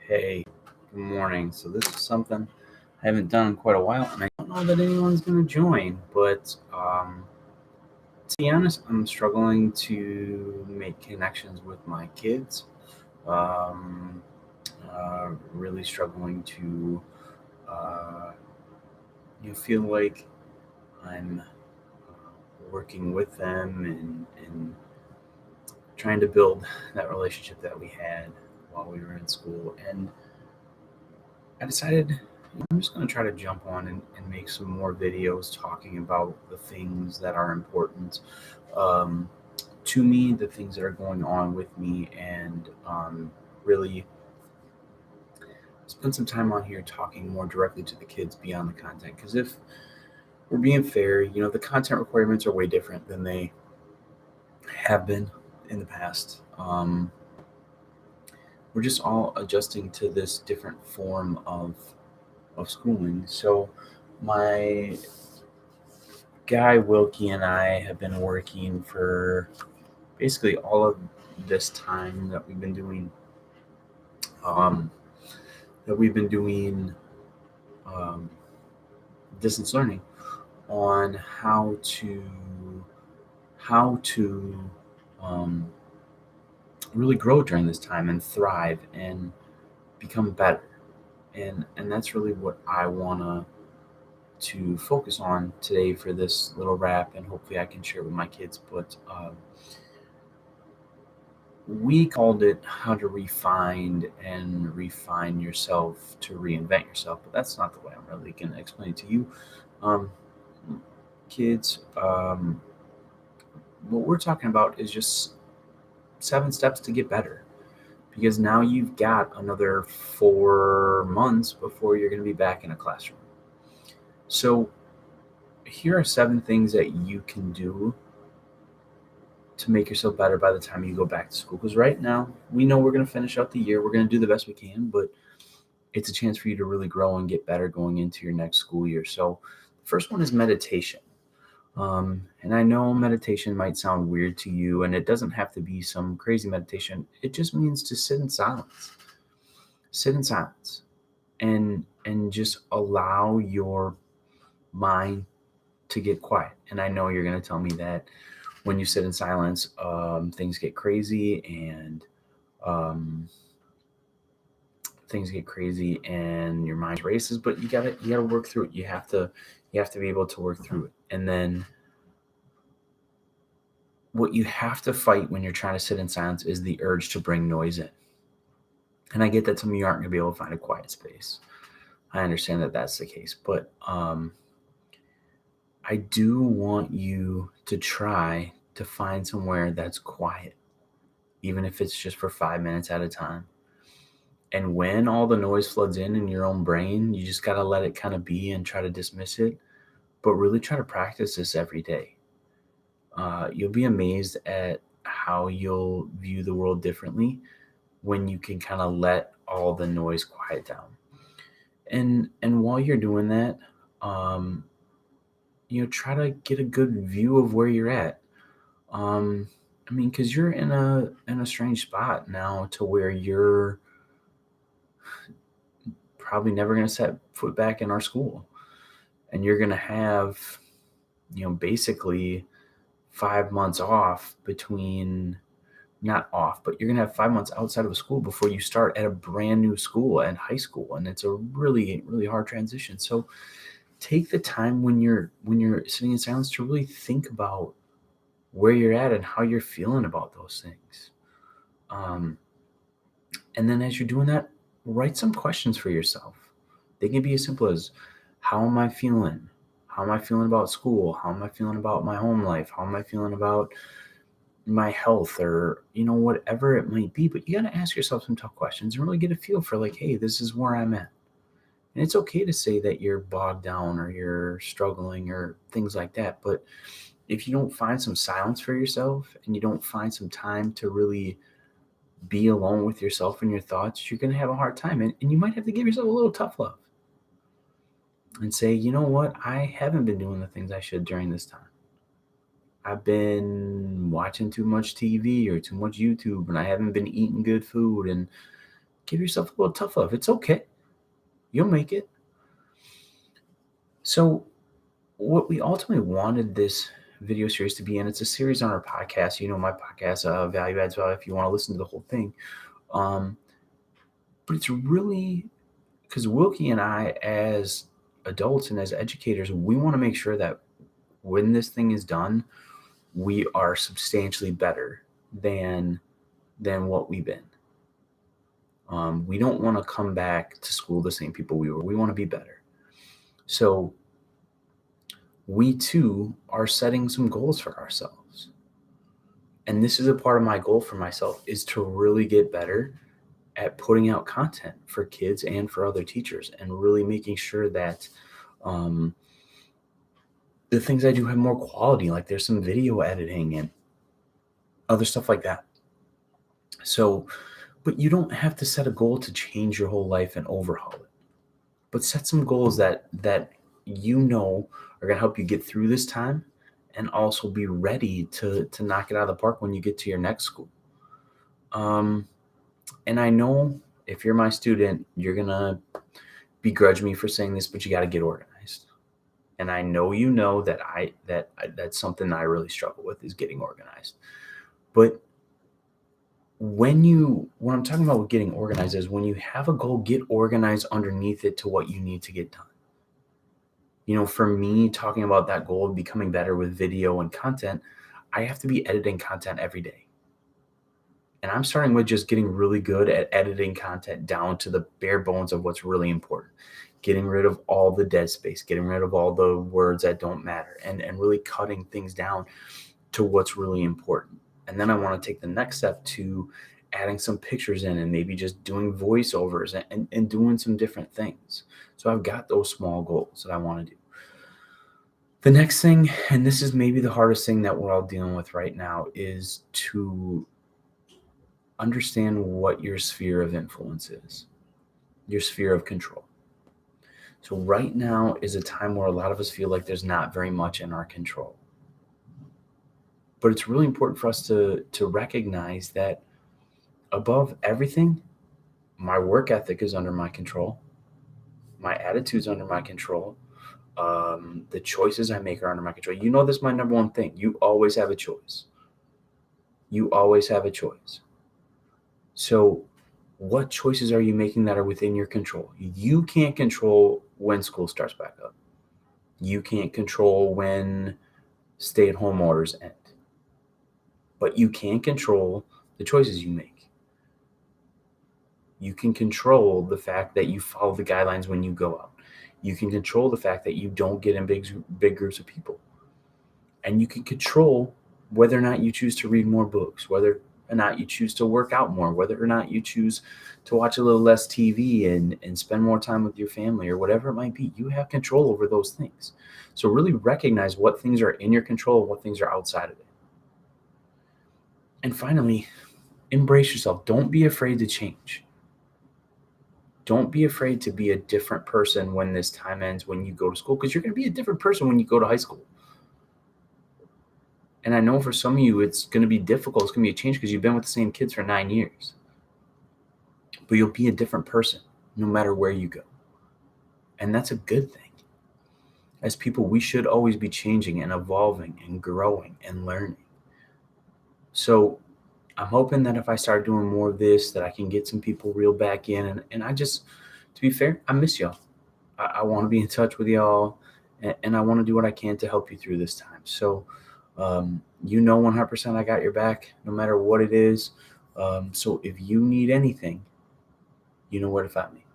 Hey, good morning. So this is something I haven't done in quite a while, and I don't know that anyone's going to join. But to be honest, I'm struggling to make connections with my kids. Um, really struggling to feel like I'm working with them and trying to build that relationship that we had while we were in school. And I decided I'm just going to try to jump on and make some more videos talking about the things that are important um, to me, the things that are going on with me, and really spend some time on here talking more directly to the kids beyond the content. Because if we're being fair, the content requirements are way different than they have been in the past. We're just all adjusting to this different form of schooling. So my guy Wilkie and I have been working for basically all of this time um, that we've been doing um, distance learning on how to um, really grow during this time and thrive and become better. And that's really what I wanna to focus on today for this little wrap, and hopefully I can share with my kids. But we called it how to refine yourself to reinvent yourself, but that's not the way I'm really going to explain it to you. Um, Kids, what we're talking about is just 7 steps to get better, because now you've got another 4 months before you're going to be back in a classroom. So here are 7 things that you can do to make yourself better by the time you go back to school. Because right now, we know we're going to finish out the year. We're going to do the best we can, but it's a chance for you to really grow and get better going into your next school year. So the first one is meditation. And I know meditation might sound weird to you, and it doesn't have to be some crazy meditation. It just means to sit in silence. Sit in silence and just allow your mind to get quiet. And I know you're going to tell me that when you sit in silence, things get crazy and um, your mind races. But you gotta work through it. You have to be able to work through it. And then what you have to fight when you're trying to sit in silence is the urge to bring noise in. And I get that some of you aren't going to be able to find a quiet space. I understand that that's the case, but I do want you to try to find somewhere that's quiet, even if it's just for 5 minutes at a time. And when all the noise floods in your own brain, you just got to let it kind of be and try to dismiss it, but really try to practice this every day. You'll be amazed at how you'll view the world differently when you can kind of let all the noise quiet down. And while you're doing that, um, try to get a good view of where you're at. I mean, because you're in a strange spot now to where you're probably never going to set foot back in our school, and you're going to have basically 5 months off between, not off, but you're going to have 5 months outside of school before you start at a brand new school and high school. And it's a really, really hard transition. So take the time when you're sitting in silence to really think about where you're at and how you're feeling about those things. And then as you're doing that, write some questions for yourself. They can be as simple as, how am I feeling? How am I feeling about school? How am I feeling about my home life? How am I feeling about my health, or whatever it might be? But you got to ask yourself some tough questions and really get a feel for, like, hey, this is where I'm at. And it's okay to say that you're bogged down or you're struggling or things like that. But if you don't find some silence for yourself and you don't find some time to really be alone with yourself and your thoughts, you're going to have a hard time. And you might have to give yourself a little tough love and say, you know what? I haven't been doing the things I should during this time. I've been watching too much TV or too much YouTube, and I haven't been eating good food. And Give yourself a little tough love. It's okay. You'll make it. So, what we ultimately wanted this video series to be, and it's a series on our podcast. My podcast, Value Adds Value, if you want to listen to the whole thing. But it's really because Wilkie and I, as adults and as educators, we want to make sure that when this thing is done, we are substantially better than what we've been. We don't want to come back to school the same people we were. We want to be better. So we too are setting some goals for ourselves. And this is a part of my goal for myself, is to really get better at putting out content for kids and for other teachers, and really making sure that the things I do have more quality, like there's some video editing and other stuff like that. So, but you don't have to set a goal to change your whole life and overhaul it. But set some goals that are going to help you get through this time, and also be ready to knock it out of the park when you get to your next school. And I know if you're my student, you're going to begrudge me for saying this, but you got to get organized. And I know that's something I really struggle with, is getting organized. But what I'm talking about with getting organized is when you have a goal, get organized underneath it to what you need to get done. For me, talking about that goal of becoming better with video and content, I have to be editing content every day. And I'm starting with just getting really good at editing content down to the bare bones of what's really important. Getting rid of all the dead space, getting rid of all the words that don't matter, and really cutting things down to what's really important. And then I want to take the next step to adding some pictures in, and maybe just doing voiceovers and doing some different things. So I've got those small goals that I want to do. The next thing, and this is maybe the hardest thing that we're all dealing with right now, is to understand what your sphere of influence is, your sphere of control. So right now is a time where a lot of us feel like there's not very much in our control. But it's really important for us to recognize that above everything, my work ethic is under my control. My attitude's under my control. The choices I make are under my control. This is my number one thing. You always have a choice. You always have a choice. So what choices are you making that are within your control? You can't control when school starts back up. You can't control when stay-at-home orders end. But you can control the choices you make. You can control the fact that you follow the guidelines when you go out. You can control the fact that you don't get in big groups of people. And you can control whether or not you choose to read more books, whether or not you choose to work out more, whether or not you choose to watch a little less TV and spend more time with your family, or whatever it might be. You have control over those things. So really recognize what things are in your control and what things are outside of it. And finally, embrace yourself. Don't be afraid to change. Don't be afraid to be a different person when this time ends, when you go to school, because you're going to be a different person when you go to high school. And I know for some of you, it's going to be difficult. It's going to be a change because you've been with the same kids for 9 years. But you'll be a different person no matter where you go. And that's a good thing. As people, we should always be changing and evolving and growing and learning. So I'm hoping that if I start doing more of this, that I can get some people reeled back in. And I just, to be fair, I miss y'all. I want to be in touch with y'all, and I want to do what I can to help you through this time. So 100% I got your back, no matter what it is. So if you need anything, you know where to find me.